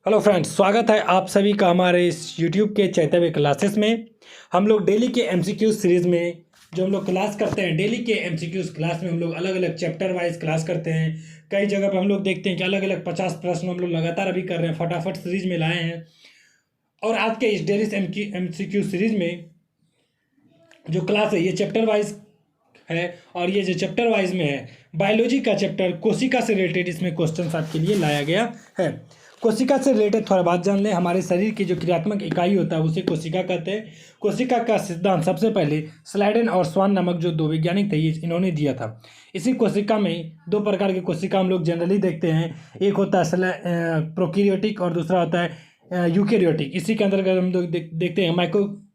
Hello friends, स्वागत है आप सभी का हमारे इस यूट्यूब के चैतन्य क्लासेस में। हम लोग डेली के एमसीक्यूज सीरीज में जो हम लोग क्लास करते हैं, डेली के एमसीक्यूज क्लास में हम लोग अलग अलग चैप्टर वाइज क्लास करते हैं। कई जगह पे हम लोग देखते हैं कि अलग अलग 50 प्रश्न हम लोग लगातार अभी कर रहे हैं, फटाफट सीरीज में लाए हैं। और आज के इस डेली एमसीक्यू सीरीज में जो क्लास है ये चैप्टर वाइज है। और ये जो चैप्टर वाइज में है, बायोलॉजी का चैप्टर कोशिका से रिलेटेड इसमें क्वेश्चन आपके लिए लाया गया है। कोशिका से रिलेटेड थोड़ा बात जान लें। हमारे शरीर की जो क्रियात्मक इकाई होता है उसे कोशिका कहते हैं। कोशिका का सिद्धांत सबसे पहले स्लाइडेन और स्वान नामक जो दो वैज्ञानिक थे इन्होंने दिया था। इसी कोशिका में दो प्रकार की कोशिका हम लोग जनरली देखते हैं। एक होता है प्रोकैरियोटिक और दूसरा होता है यूकैरियोटिक। इसी के अंतर्गत हम लोग देखते हैं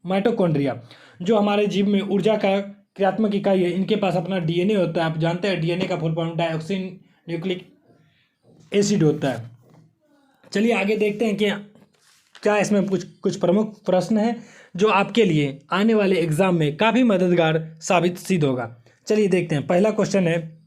माइटोकॉन्ड्रिया, जो हमारे जीव में ऊर्जा का क्रियात्मक इकाई है। इनके पास अपना डीएनए होता है। आप जानते हैं डीएनए का full form dioxy nucleic acid होता है। चलिए आगे देखते हैं कि क्या इसमें कुछ प्रमुख प्रश्न हैं जो आपके लिए आने वाले एग्जाम में काफ़ी मददगार साबित सिद्ध होगा। चलिए देखते हैं। पहला क्वेश्चन है,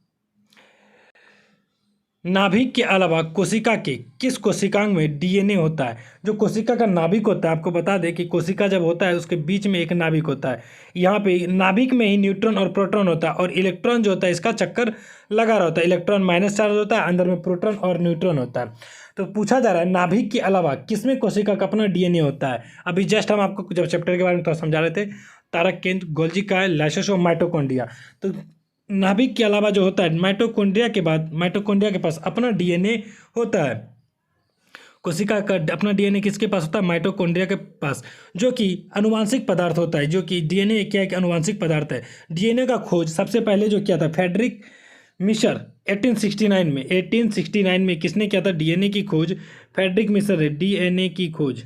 नाभिक के अलावा कोशिका के किस कोशिकांग में डीएनए होता है? जो कोशिका का नाभिक होता है, आपको बता दें कि कोशिका जब होता है उसके बीच में एक नाभिक होता है। यहाँ पे नाभिक में ही न्यूट्रॉन और प्रोटॉन होता है और इलेक्ट्रॉन जो होता है इसका चक्कर लगा रहा होता है। इलेक्ट्रॉन माइनस चार्ज होता है, अंदर में प्रोटॉन और न्यूट्रॉन होता है। तो पूछा जा रहा है नाभिक के अलावा किसमें कोशिका का अपना डीएनए होता है। अभी जस्ट हम आपको जब चैप्टर के बारे में थोड़ा समझा रहे थे, तारक केंद्र, गोल्जी का, लाइसोसोम, माइटोकॉन्ड्रिया। तो नाभिक के अलावा जो होता है माइटोकॉन्ड्रिया के बाद माइटोकॉन्ड्रिया के पास अपना डीएनए होता है। कोशिका का अपना डीएनए किसके पास होता है? माइटोकॉन्ड्रिया के पास, जो कि अनुवांशिक पदार्थ होता है। जो कि डीएनए क्या है कि अनुवांशिक पदार्थ है। डीएनए का खोज सबसे पहले जो किया था फ्रेडरिक मिशर 1869 में किसने किया था? डीएनए की खोज फ्रेडरिक मिशर है। डीएनए की खोज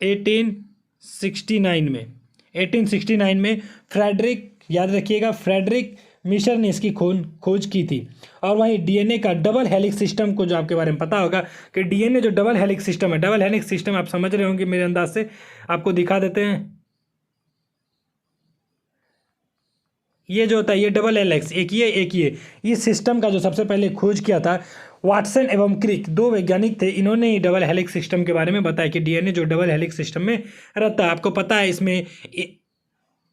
1869 में फ्रेडरिक, याद रखिएगा, फ्रेडरिक मिशर ने इसकी खोज की थी। और वहीं डीएनए का डबल हेलिक्स सिस्टम को, जो आपके बारे में पता होगा कि डीएनए जो डबल हेलिक्स सिस्टम है, डबल हेलिक्स सिस्टम आप समझ रहे होंगे मेरे अंदाज से, आपको दिखा देते हैं। ये जो होता है ये डबल हेलिक्स, एक ये इस सिस्टम का जो सबसे पहले खोज किया था वाटसन एवं क्रिक, दो वैज्ञानिक थे। इन्होंने ही डबल हेलिक्स सिस्टम के बारे में बताया कि डीएनए जो डबल हेलिक्स सिस्टम में रहता है। आपको पता है इसमें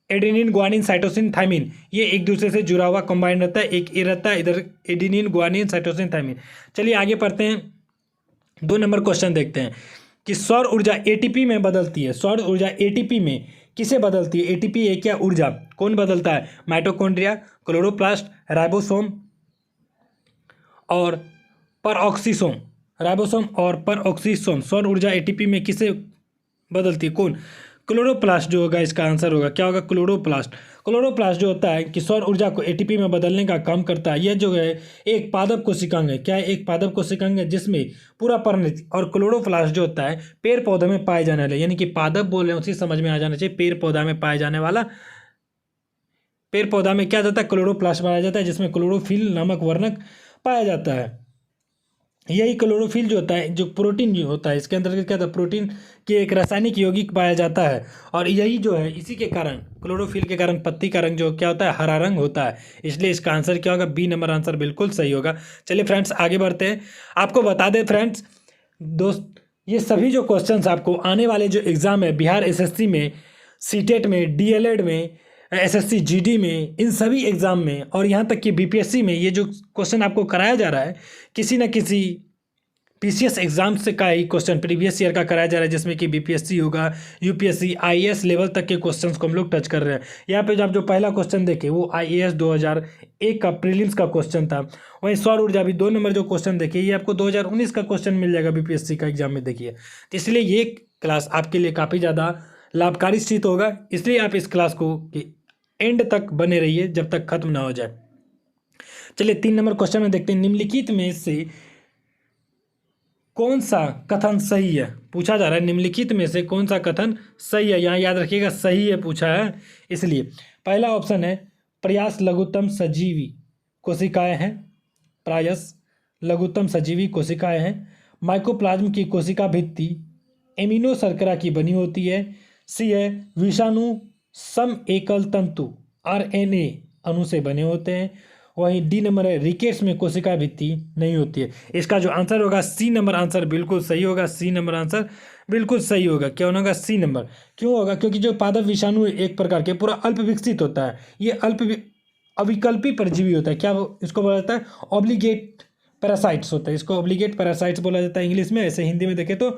एडेनिन, ग्वानिन, साइटोसिन, थाइमिन, ये एक दूसरे से जुड़ा हुआ कंबाइंड रहता है। एक ये रहता है इधर एडेनिन, ग्वानिन, साइटोसिन, थाइमिन। चलिए आगे पढ़ते हैं। 2 नंबर क्वेश्चन देखते हैं कि सौर ऊर्जा एटीपी में बदलती है। सौर ऊर्जा एटीपी में किसे बदलती है? एटीपी एक क्या ऊर्जा कौन बदलता है? माइटोकॉन्ड्रिया, क्लोरोप्लास्ट, राइबोसोम और परऑक्सीसोम। राइबोसोम और परऑक्सीसोम सौर ऊर्जा एटीपी में किसे बदलती है? कौन? क्लोरोप्लास्ट जो होगा इसका आंसर होगा। क्या होगा? क्लोरोप्लास्ट। क्लोरोप्लास्ट जो होता है कि सौर ऊर्जा को एटीपी में बदलने का काम करता है। यह जो है एक पादप कोशिकांग है। क्या है? एक पादप कोशिकांग है जिसमें पूरा परिणत। और क्लोरोप्लास्ट जो होता है पेड़ पौधे में पाए जाने वाले, यानी कि पादप बोल रहे हैं उसी समझ में आ जाना चाहिए, पेड़ पौधा में पाए जाने वाला। पेड़ पौधा में क्या जाता है? क्लोरोप्लास्ट पाया जाता है, जिसमें क्लोरोफिल नामक वर्णक पाया जाता है। यही क्लोरोफिल जो होता है, जो प्रोटीन जो होता है, इसके अंतर्गत क्या होता है? प्रोटीन के एक रासायनिक यौगिक पाया जाता है। और यही जो है इसी के कारण, क्लोरोफिल के कारण पत्ती का रंग जो क्या होता है? हरा रंग होता है। इसलिए इसका आंसर क्या होगा? बी नंबर आंसर बिल्कुल सही होगा। चलिए फ्रेंड्स आगे बढ़ते हैं। आपको बता दें फ्रेंड्स दोस्त, ये सभी जो क्वेश्चन आपको आने वाले जो एग्ज़ाम है बिहार एसएससी में, सीटेट में, डीएलएड में, एसएससी जीडी में, इन सभी एग्ज़ाम में और यहाँ तक कि बीपीएससी में ये जो क्वेश्चन आपको कराया जा रहा है, किसी न किसी पीसीएस एग्जाम से का ही क्वेश्चन प्रीवियस ईयर का कराया जा रहा है, जिसमें कि बीपीएससी होगा, यूपीएससी, आईएएस लेवल तक के क्वेश्चंस को हम लोग टच कर रहे हैं। यहाँ पे जब जो पहला क्वेश्चन देखे वो आईएएस 2001 का प्रीलिम्स का क्वेश्चन था। वहीं सौर ऊर्जा भी 2 नंबर जो क्वेश्चन देखे ये आपको 2019 का क्वेश्चन मिल जाएगा बीपीएससी का एग्जाम में, देखिए। तो इसलिए ये क्लास आपके लिए काफ़ी ज़्यादा लाभकारी सिद्ध होगा। इसलिए आप इस क्लास को एंड तक बने रहिए जब तक खत्म ना हो जाए। चलिए 3 नंबर क्वेश्चन में देखते हैं, निम्नलिखित में से कौन सा कथन सही है? पूछा जा रहा है निम्नलिखित में से कौन सा कथन सही है। यहाँ याद रखिएगा सही है पूछा है, इसलिए पहला ऑप्शन है प्रयास लघुत्तम सजीवी कोशिकाएं हैं। प्रायस लघुत्तम सजीवी कोशिकाएं हैं। माइकोप्लाज्म की कोशिका भित्ति एमिनो शर्करा की बनी होती है। सी है विषाणु सम एकल तंतु आरएनए अणु से बने होते हैं। वहीं डी नंबर है रिकेट्स में कोशिका भित्ति नहीं होती है। इसका जो आंसर होगा सी नंबर आंसर बिल्कुल सही होगा। सी नंबर आंसर बिल्कुल सही होगा। क्या होगा? C number. क्यों होगा? क्योंकि जो पादप विषाणु एक प्रकार के पूरा अल्प विकसित होता है, ये अविकल्पी परजीवी होता है। क्या इसको बोला जाता है? ऑब्लिगेट पैरासाइट्स होता है। इसको ऑब्लिगेट पैरासाइट्स बोला जाता है इंग्लिश में। ऐसे हिंदी में देखें तो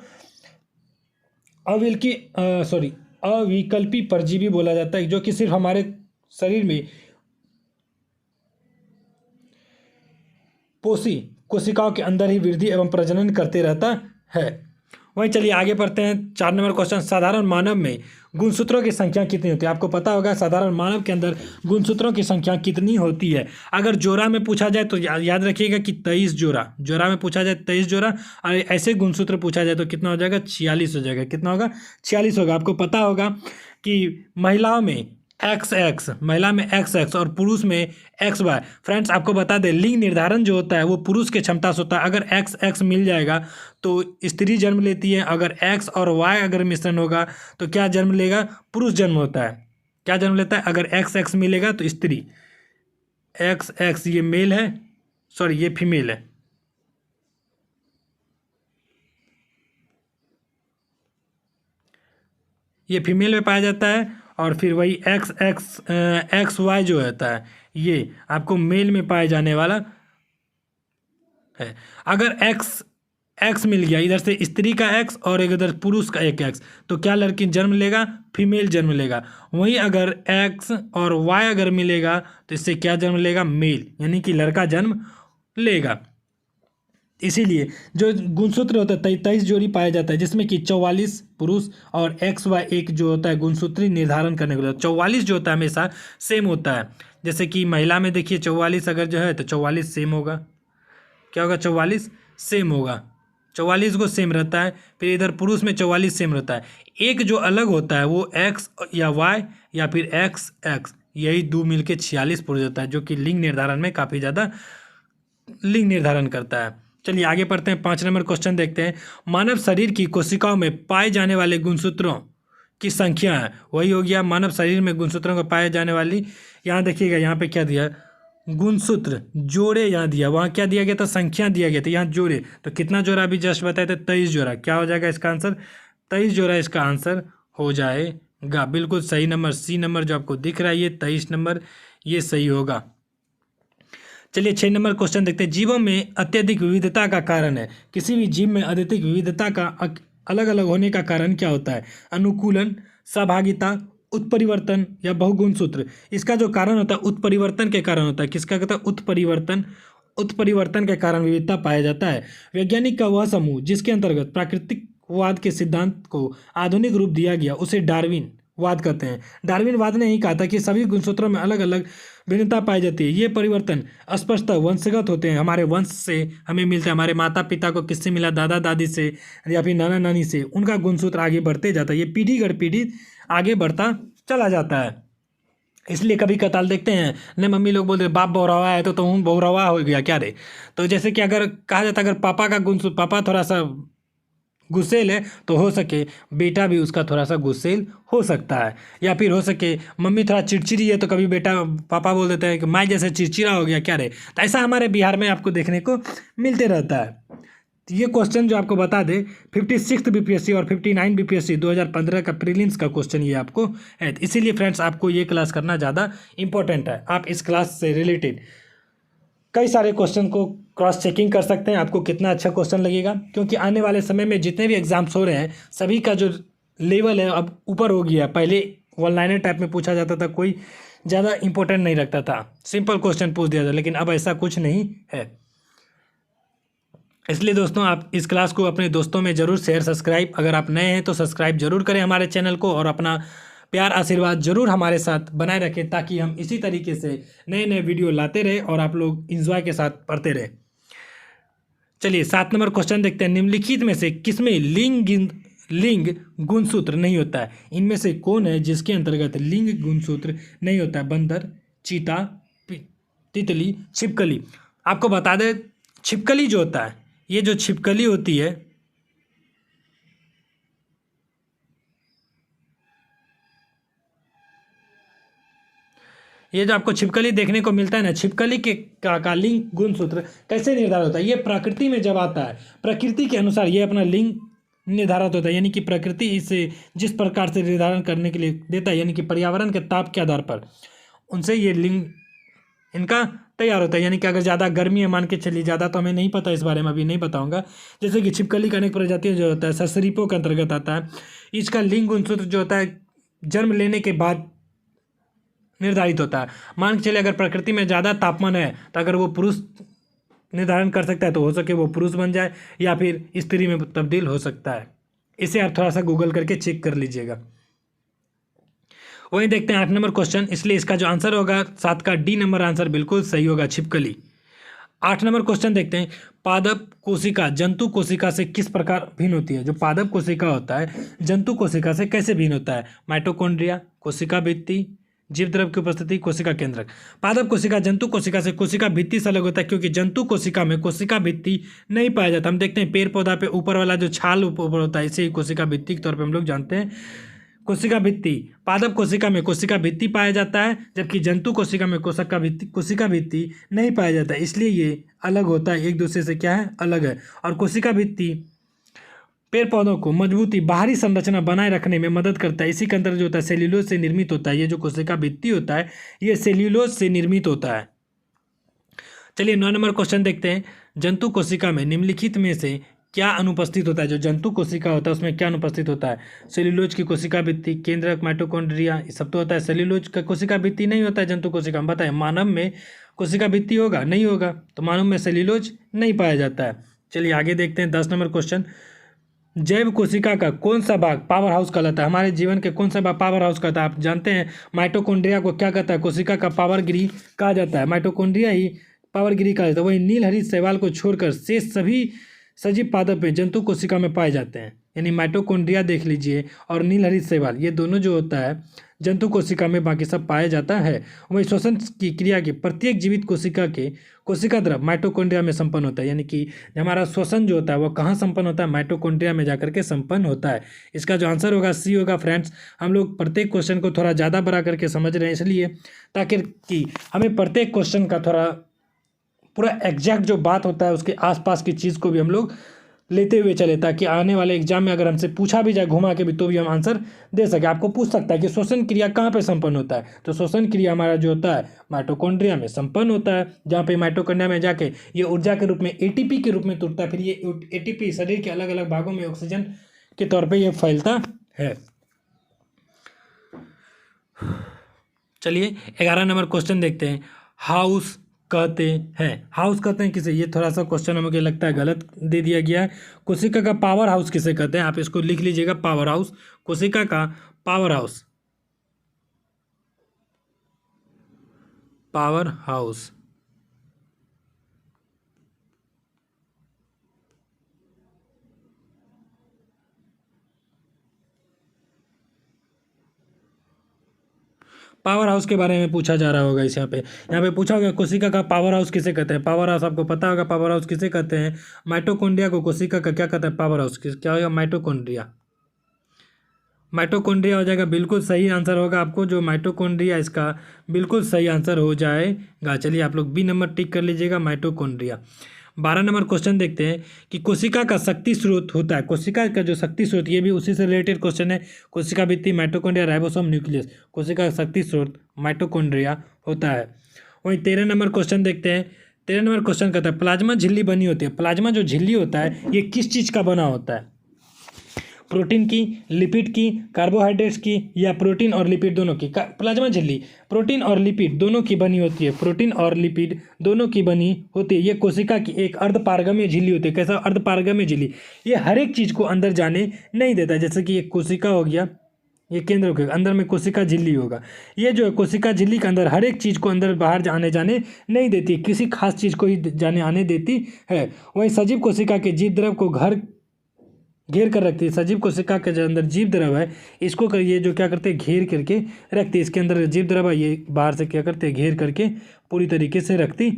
अविकल्पी परजीवी बोला जाता है, जो कि सिर्फ हमारे शरीर में पोषी कोशिकाओं के अंदर ही वृद्धि एवं प्रजनन करते रहता है। वहीं चलिए आगे बढ़ते हैं। 4 नंबर क्वेश्चन, साधारण मानव में गुणसूत्रों की संख्या कितनी होती है? आपको पता होगा साधारण मानव के अंदर गुणसूत्रों की संख्या कितनी होती है। अगर जोड़ा में पूछा जाए तो याद रखिएगा कि 23 जोड़ा में पूछा जाए 23 जोड़ा, और ऐसे गुणसूत्र पूछा जाए तो कितना हो जाएगा? 46 हो जाएगा। कितना होगा? 46 होगा। आपको पता होगा कि महिलाओं में महिला में XX और पुरुष में XY। फ्रेंड्स आपको बता दें, लिंग निर्धारण जो होता है वो पुरुष के क्षमता से होता है। अगर XX मिल जाएगा तो स्त्री जन्म लेती है, अगर X और Y अगर मिश्रण होगा तो क्या जन्म लेगा? पुरुष जन्म होता है। क्या जन्म लेता है? अगर XX मिलेगा तो स्त्री, XX ये मेल है, सॉरी ये फीमेल है। ये फीमेल में पाया जाता है, और फिर वही XY जो होता है ये आपको मेल में पाए जाने वाला है। अगर X मिल गया, इधर से स्त्री का X और एक इधर पुरुष का एक X, तो क्या लड़की जन्म लेगा? फीमेल जन्म लेगा। वहीं अगर X और Y अगर मिलेगा तो इससे क्या जन्म लेगा? मेल, यानी कि लड़का जन्म लेगा। इसीलिए जो गुणसूत्र होता है 23 जोड़ी पाया जाता है, जिसमें कि 44 पुरुष और XY एक जो होता है गुणसूत्री निर्धारण करने के लिए। 44 जो होता है हमेशा सेम होता है। जैसे कि महिला में देखिए 44 अगर जो है तो 44 सेम होगा। क्या होगा? 44 सेम होगा। 44 को सेम रहता है। फिर इधर पुरुष में 44 सेम रहता है। एक जो अलग होता है वो X या Y या फिर XX, यही दो मिलके 46 पुरुष होता है, जो कि लिंग निर्धारण में काफ़ी ज़्यादा लिंग निर्धारण करता है। चलिए आगे पढ़ते हैं। 5 नंबर क्वेश्चन देखते हैं। मानव शरीर की कोशिकाओं में पाए जाने वाले गुणसूत्रों की संख्या है। वही हो गया मानव शरीर में गुणसूत्रों को पाए जाने वाली। यहाँ देखिएगा, यहाँ पे क्या दिया? गुणसूत्र जोड़े यहाँ दिया, वहाँ क्या दिया गया था? संख्या दिया गया था। यहाँ जोड़े, तो कितना जोड़ा अभी जस्ट बताए थे? 23 जोड़ा। क्या हो जाएगा इसका आंसर? 23 जोड़ा इसका आंसर हो जाएगा। बिल्कुल सही नंबर सी नंबर जो आपको दिख रहा है ये 23 नंबर, ये सही होगा। चलिए 6 नंबर क्वेश्चन देखते हैं। जीवों में अत्यधिक विविधता का कारण है। किसी भी जीव में अत्यधिक विविधता का अलग अलग होने का कारण क्या होता है? अनुकूलन, सहभागिता, उत्परिवर्तन या बहुगुणसूत्र। इसका जो कारण होता है उत्परिवर्तन के कारण होता है। किसका कहता है? उत्परिवर्तन के कारण विविधता पाया जाता है। वैज्ञानिक का वह समूह जिसके अंतर्गत प्राकृतिकवाद के सिद्धांत को आधुनिक रूप दिया गया उसे डार्विन वाद कहते हैं। डार्विनवाद ने ही कहा था कि सभी गुणसूत्रों में अलग अलग भिन्नता पाई जाती है। ये परिवर्तन स्पष्टतः वंशगत होते हैं। हमारे वंश से हमें मिलता है। हमारे माता पिता को किससे मिला? दादा दादी से या फिर नाना नानी से। उनका गुणसूत्र आगे बढ़ते जाता है। ये पीढ़ी दर पीढ़ी आगे बढ़ता चला जाता है। इसलिए कभी कताल देखते हैं न, मम्मी लोग बोलते बाप बहुरवा है तो तुम बहुरवा हो गया क्या रे। तो जैसे कि अगर कहा जाता अगर पापा का गुणसूत्र, पापा थोड़ा सा गुस्सेल है तो हो सके बेटा भी उसका थोड़ा सा गुस्सेल हो सकता है। या फिर हो सके मम्मी थोड़ा चिड़चिड़ी है तो कभी बेटा पापा बोल देते हैं कि माँ जैसे चिड़चिड़ा हो गया क्या रे। तो ऐसा हमारे बिहार में आपको देखने को मिलते रहता है। तो ये क्वेश्चन जो आपको बता दें 56 बीपीएससी और 59 बीपीएससी 2015 का प्रीलिम्स का क्वेश्चन ये आपको है। तो इसीलिए फ्रेंड्स आपको ये क्लास करना ज़्यादा इंपॉर्टेंट है। आप इस क्लास से रिलेटेड कई सारे क्वेश्चन को क्रॉस चेकिंग कर सकते हैं। आपको कितना अच्छा क्वेश्चन लगेगा, क्योंकि आने वाले समय में जितने भी एग्जाम्स हो रहे हैं सभी का जो लेवल है अब ऊपर हो गया। पहले वन लाइनर टाइप में पूछा जाता था, कोई ज़्यादा इंपॉर्टेंट नहीं रखता था, सिंपल क्वेश्चन पूछ दिया था। लेकिन अब ऐसा कुछ नहीं है। इसलिए दोस्तों आप इस क्लास को अपने दोस्तों में ज़रूर शेयर, सब्सक्राइब, अगर आप नए हैं तो सब्सक्राइब जरूर करें हमारे चैनल को, और अपना प्यार आशीर्वाद जरूर हमारे साथ बनाए रखें, ताकि हम इसी तरीके से नए नए वीडियो लाते रहे और आप लोग इंजॉय के साथ पढ़ते रहे। चलिए 7 नंबर क्वेश्चन देखते हैं। निम्नलिखित में से किसमें लिंग गुणसूत्र नहीं होता है? इनमें से कौन है जिसके अंतर्गत लिंग गुणसूत्र नहीं होता है? बंदर, चीता, तितली, छिपकली। आपको बता दें छिपकली जो होता है, ये जो छिपकली होती है ये जो आपको छिपकली देखने को मिलता है ना, छिपकली के का लिंग गुणसूत्र कैसे निर्धारित होता है? ये प्रकृति में जब आता है, प्रकृति के अनुसार ये अपना लिंग निर्धारित होता है, यानी कि प्रकृति इसे जिस प्रकार से निर्धारण करने के लिए देता है, यानी कि पर्यावरण के ताप के आधार पर उनसे ये लिंग इनका तैयार होता है। यानी कि अगर ज़्यादा गर्मी है, मान के चलिए, ज़्यादा तो हमें नहीं पता इस बारे में, अभी नहीं बताऊंगा। जैसे कि छिपकली का अनेक प्रजातियाँ जो होता है सरीसृपों के अंतर्गत आता है। इसका लिंग गुणसूत्र जो होता है जन्म लेने के बाद निर्धारित होता है। मान के चलिए अगर प्रकृति में ज़्यादा तापमान है तो अगर वो पुरुष निर्धारण कर सकता है तो हो सके वो पुरुष बन जाए या फिर स्त्री में तब्दील हो सकता है। इसे आप थोड़ा सा गूगल करके चेक कर लीजिएगा। वहीं देखते हैं 8 नंबर क्वेश्चन, इसलिए इसका जो आंसर होगा 7 का डी नंबर आंसर बिल्कुल सही होगा, छिपकली। 8 नंबर क्वेश्चन देखते हैं, पादप कोशिका जंतु कोशिका से किस प्रकार भिन्न होती है? जो पादप कोशिका होता है जंतु कोशिका से कैसे भिन्न होता है? माइटोकॉन्ड्रिया, कोशिका भित्ति, जीव द्रव की उपस्थिति, कोशिका केंद्रक। पादप कोशिका जंतु कोशिका से कोशिका भित्ति से अलग होता है, क्योंकि जंतु कोशिका में कोशिका भित्ति नहीं पाया जाता। हम देखते हैं पेड़ पौधा पे ऊपर वाला जो छाल ऊपर होता है इसे ही कोशिका भित्ति के तौर पे हम लोग जानते हैं। कोशिका भित्ति, पादप कोशिका में कोशिका भित्ति पाया जाता है, जबकि जंतु कोशिका में कोशिका भित्ति नहीं पाया जाता है, इसलिए ये अलग होता है, एक दूसरे से क्या है, अलग है। और कोशिका भित्ति पेड़ पौधों को मजबूती, बाहरी संरचना बनाए रखने में मदद करता है। इसी के अंदर जो होता है सेल्यूलोज से निर्मित होता है। ये जो कोशिका भित्ति होता है ये सेल्यूलोज से निर्मित होता है। चलिए 9 नंबर क्वेश्चन देखते हैं, जंतु कोशिका में निम्नलिखित में से क्या अनुपस्थित होता है? जो जंतु कोशिका होता है उसमें क्या अनुपस्थित होता है? सेल्यूलोज की कोशिका भित्ति, केंद्रक, माइटोकॉन्ड्रिया, ये सब तो होता है। सेल्यूलोज का कोशिका भित्ति नहीं होता है जंतु कोशिका में। बताएं मानव में कोशिका भित्ति होगा? नहीं होगा, तो मानव में सेल्यूलोज नहीं पाया जाता है। चलिए आगे देखते हैं 10 नंबर क्वेश्चन, जैव कोशिका का कौन सा भाग पावर हाउस कहलाता है? हमारे जीवन के कौन सा भाग पावर हाउस कहता है? आप जानते हैं माइटोकॉन्ड्रिया को क्या कहता है? कोशिका का पावर गृह कहा जाता है, माइटोकॉन्ड्रिया ही पावर गृह कहा जाता है। वही नील हरित शैवाल को छोड़कर शेष सभी सजीव पादप में जंतु कोशिका में पाए जाते हैं। यानी माइटोकॉन्ड्रिया देख लीजिए और नील हरित शैवाल, ये दोनों जो होता है जंतु कोशिका में, बाकी सब पाया जाता है। वही श्वसन की क्रिया के प्रत्येक जीवित कोशिका के कोशिका द्रव माइटोकॉन्ड्रिया में संपन्न होता है। यानी कि हमारा श्वसन जो होता है वो कहाँ संपन्न होता है? माइटोकॉन्ड्रिया में जाकर के संपन्न होता है। इसका जो आंसर होगा सी होगा। फ्रेंड्स, हम लोग प्रत्येक क्वेश्चन को थोड़ा ज़्यादा बड़ा करके समझ रहे हैं इसलिए, ताकि कि हमें प्रत्येक क्वेश्चन का थोड़ा पूरा एग्जैक्ट जो बात होता है उसके आसपास की चीज़ को भी हम लोग लेते हुए चले, ताकि आने वाले एग्जाम में अगर हमसे पूछा भी जाए घुमा के भी तो भी हम आंसर दे सके। आपको पूछ सकता है कि श्वसन क्रिया कहाँ पे संपन्न होता है, तो श्वसन क्रिया हमारा जो होता है माइटोकॉन्ड्रिया में संपन्न होता है, जहाँ पे माइटोकॉन्ड्रिया में जाके ये ऊर्जा के रूप में एटीपी के रूप में टूटता है। फिर ये एटीपी शरीर के अलग अलग भागों में ऑक्सीजन के तौर पर यह फैलता है। चलिए 11 नंबर क्वेश्चन देखते हैं, हाउस कहते हैं। हाउस कहते हैं किसे? ये थोड़ा सा क्वेश्चन मुझे लगता है गलत दे दिया गया है। कोशिका का पावर हाउस किसे कहते हैं? आप इसको लिख लीजिएगा, पावर हाउस। कोशिका का power house, power house power house के बारे में पूछा जा रहा होगा इस यहाँ पे पूछा होगा कोशिका का पावर हाउस किसे कहते हैं? पावर हाउस आपको पता होगा पावर हाउस किसे कहते हैं? माइटोकॉन्ड्रिया को कोशिका का क्या कहता है? पावर हाउस क्या होगा? माइटोकॉन्ड्रिया। माइटोकॉन्ड्रिया हो जाएगा, बिल्कुल सही आंसर होगा आपको जो माइटोकॉन्ड्रिया, इसका बिल्कुल सही आंसर हो जाएगा। चलिए आप लोग बी नंबर टिक कर लीजिएगा, माइटोकॉन्ड्रिया। 12 नंबर क्वेश्चन देखते हैं कि कोशिका का शक्ति स्रोत होता है। कोशिका का जो शक्ति स्रोत, ये भी उसी से रिलेटेड क्वेश्चन है। कोशिका भित्ति, माइटोकॉन्ड्रिया, राइबोसोम, न्यूक्लियस। कोशिका का शक्ति स्रोत माइटोकॉन्ड्रिया होता है। वहीं 13 नंबर क्वेश्चन देखते हैं। 13 नंबर क्वेश्चन कहता है प्लाज्मा झिल्ली बनी होती है। प्लाज्मा जो झिल्ली होता है ये किस चीज़ का बना होता है? प्रोटीन की, लिपिड की, कार्बोहाइड्रेट्स की, या प्रोटीन और लिपिड दोनों की? प्लाज्मा झिल्ली प्रोटीन और लिपिड दोनों की बनी होती है। प्रोटीन और लिपिड दोनों की बनी होती है। ये कोशिका की एक अर्धपारगम्य झिल्ली होती है। कैसा? अर्धपारगम्य झिल्ली। ये हर एक चीज़ को अंदर जाने नहीं देता। जैसे कि एक कोशिका हो गया, ये केंद्र के अंदर में कोशिका झिल्ली होगा। ये जो है कोशिका झिल्ली के अंदर हर एक चीज़ को अंदर बाहर जाने नहीं देती, किसी खास चीज़ को ही जाने आने देती है। वहीं सजीव कोशिका के जीव द्रव को घेर कर रखती है। सजीव कोशिका के जो अंदर जीव द्रव है इसको ये जो क्या करते हैं, घेर करके रखती है। इसके अंदर जीव द्रव है ये बाहर से क्या करते हैं, घेर करके पूरी तरीके से रखती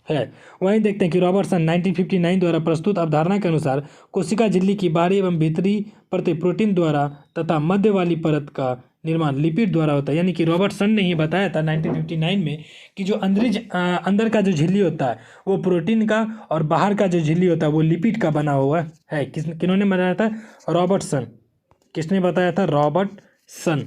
है। वहीं देखते हैं कि रॉबर्टसन 1959 द्वारा प्रस्तुत अवधारणा के अनुसार कोशिका झिल्ली की बाहरी एवं भीतरी परतें प्रोटीन द्वारा तथा मध्य वाली परत का निर्माण लिपिड द्वारा होता है, यानी कि रॉबर्टसन ने ही बताया था 1959 में कि जो अंदर का जो झिल्ली होता है वो प्रोटीन का और बाहर का जो झिल्ली होता है वो लिपिड का बना हुआ है। किन्होंने बताया था? रॉबर्टसन। किसने बताया था? रॉबर्टसन।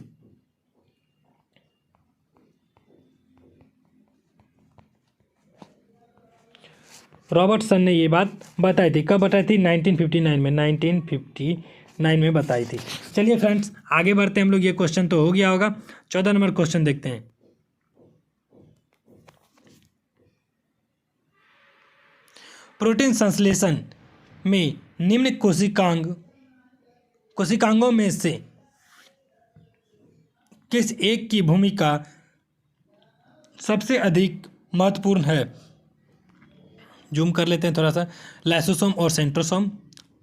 रॉबर्टसन ने ये बात बताई थी। कब बताई थी? 1959 में। 1959 में बताई थी। चलिए फ्रेंड्स आगे बढ़ते हैं हम लोग। ये क्वेश्चन तो हो गया होगा। 14 नंबर क्वेश्चन देखते हैं। प्रोटीन संश्लेषण में निम्न कोशिकांगों में से किस एक की भूमिका सबसे अधिक महत्वपूर्ण है? जूम कर लेते हैं थोड़ा सा। लाइसोसोम और सेंट्रोसोम,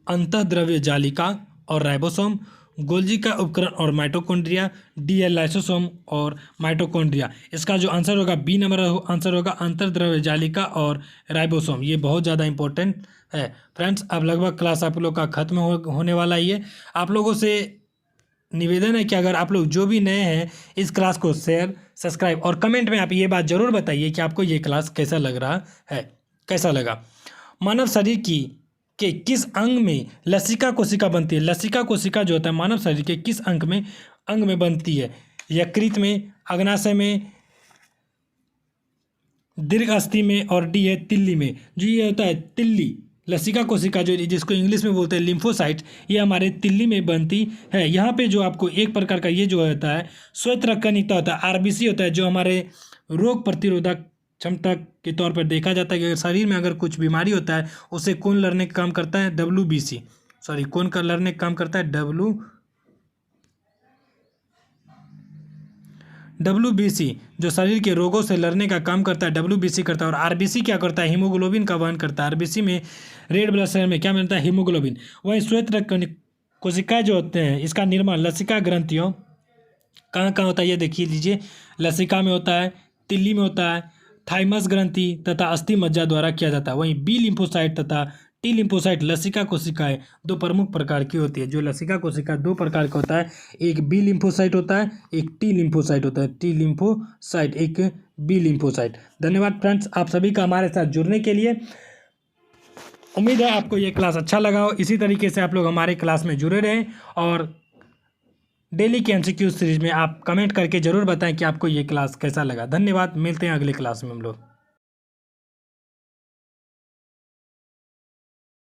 अंतःद्रव्य जालिका और राइबोसोम, गोल्जी का उपकरण और माइटोकॉन्ड्रिया, डी है लाइसोसोम और माइटोकॉन्ड्रिया। इसका जो आंसर होगा बी नंबर आंसर होगा, अंतःद्रव्य जालिका और राइबोसोम। ये बहुत ज़्यादा इंपॉर्टेंट है फ्रेंड्स। अब लगभग क्लास आप लोग का खत्म होने वाला ही है। आप लोगों से निवेदन है कि अगर आप लोग जो भी नए हैं इस क्लास को शेयर, सब्सक्राइब और कमेंट में आप ये बात जरूर बताइए कि आपको ये क्लास कैसा लग रहा है, कैसा लगा। मानव शरीर के किस अंग में लसिका कोशिका बनती है? लसिका कोशिका जो होता है मानव शरीर के किस अंग में बनती है? यकृत में, अग्नाशय में, दीर्घ अस्थि में और डी है तिल्ली में। जो ये होता है तिल्ली लसिका कोशिका जो जिसको इंग्लिश में बोलते हैं लिम्फोसाइट, ये हमारे तिल्ली में बनती है। यहाँ पे जो आपको एक प्रकार का ये जो होता है श्वेत रक्तकणिका होता है, आरबीसी होता है, जो हमारे रोग प्रतिरोधक क्षमता के तौर पर देखा जाता है कि अगर शरीर में अगर कुछ बीमारी होता है उसे कौन लड़ने का काम करता है? WBC। सॉरी, कौन का लड़ने का काम करता है? WBC जो शरीर के रोगों से लड़ने का काम करता है, WBC करता है। और आरबीसी क्या करता है? हीमोग्लोबिन का वहन करता है। आरबीसी में रेड ब्लड सेल में क्या मिलता है? हीमोग्लोबिन। वहीं श्वेत रक्त कोशिकाएं जो होते हैं इसका निर्माण लसिका ग्रंथियों कहाँ कहाँ होता है ये देखिए लीजिए। लसिका में होता है, तिल्ली में होता है, थाइमस ग्रंथि तथा अस्थि मज्जा द्वारा किया जाता है। वहीं बी लिम्फोसाइट तथा टी लिम्फोसाइट लसिका कोशिकाएं दो प्रमुख प्रकार की होती है। जो लसिका कोशिका दो प्रकार का होता है, एक बी लिम्फोसाइट होता है, एक टी लिम्फोसाइट होता है। टी लिम्फोसाइट, एक बी लिम्फोसाइट। धन्यवाद फ्रेंड्स आप सभी का हमारे साथ जुड़ने के लिए। उम्मीद है आपको ये क्लास अच्छा लगा हो। इसी तरीके से आप लोग हमारे क्लास में जुड़े रहें और डेली के MCQ सीरीज में आप कमेंट करके ज़रूर बताएं कि आपको ये क्लास कैसा लगा। धन्यवाद, मिलते हैं अगले क्लास में हम लोग।